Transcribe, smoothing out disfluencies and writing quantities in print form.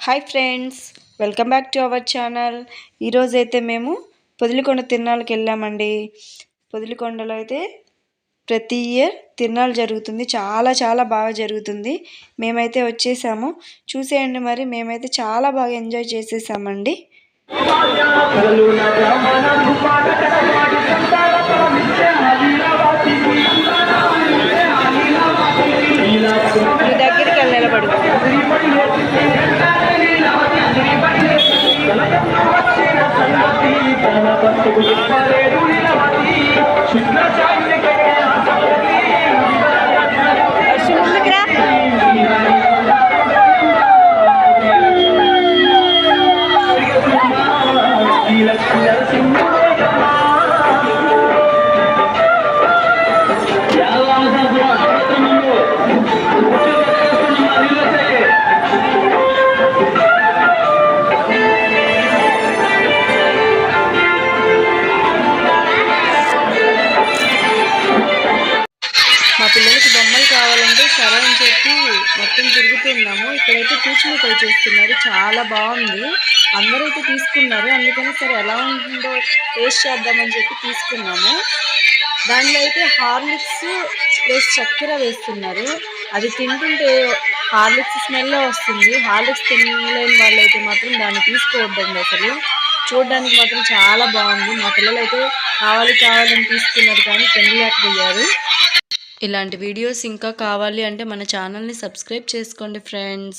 Hi friends, welcome back to our channel. ఈరోజైతే మేము పొదిలికొండ తిరునాళ్ళకి వెళ్ళామండి. పొదిలికొండలో అయితే ప్రతి ఇయర్ తిరునాళ్ళు జరుగుతుంది. చాలా చాలా బాగా జరుగుతుంది. మేమైతే వచ్చేసాము. చూసేయండి, మరి మేమైతే చాలా బాగా ఎంజాయ్ చేసేసామండి. దగ్గరికి వెళ్ళి నిలబడు. మా పిల్లలకి బొమ్మలు కావాలంటే సరే అని చెప్పి మొత్తం తిరుగుతున్నాము. ఇక్కడైతే పూచిమిఠాయి చేస్తున్నారు, చాలా బాగుంది. అందరైతే తీసుకున్నారు, అందుకని సరే ఎలా ఉంటుందో టేస్ట్ చేద్దామని చెప్పి తీసుకున్నాము. దాంట్లో అయితే హార్లిక్స్ ప్లస్ చక్కెర వేస్తున్నారు. అది తింటుంటే హార్లిక్స్ స్మెల్ వస్తుంది. హార్లిక్స్ తినలేని వాళ్ళైతే మాత్రం దాన్ని తీసుకోవద్దండి. అసలు చూడడానికి మాత్రం చాలా బాగుంది. మా పిల్లలు అయితే కావాలని తీసుకున్నారు, కానీ తినలేకపోయారు. ఇలాంటి వీడియోస్ ఇంకా కావాలి అంటే మన ఛానల్ని సబ్స్క్రైబ్ చేసుకోండి ఫ్రెండ్స్.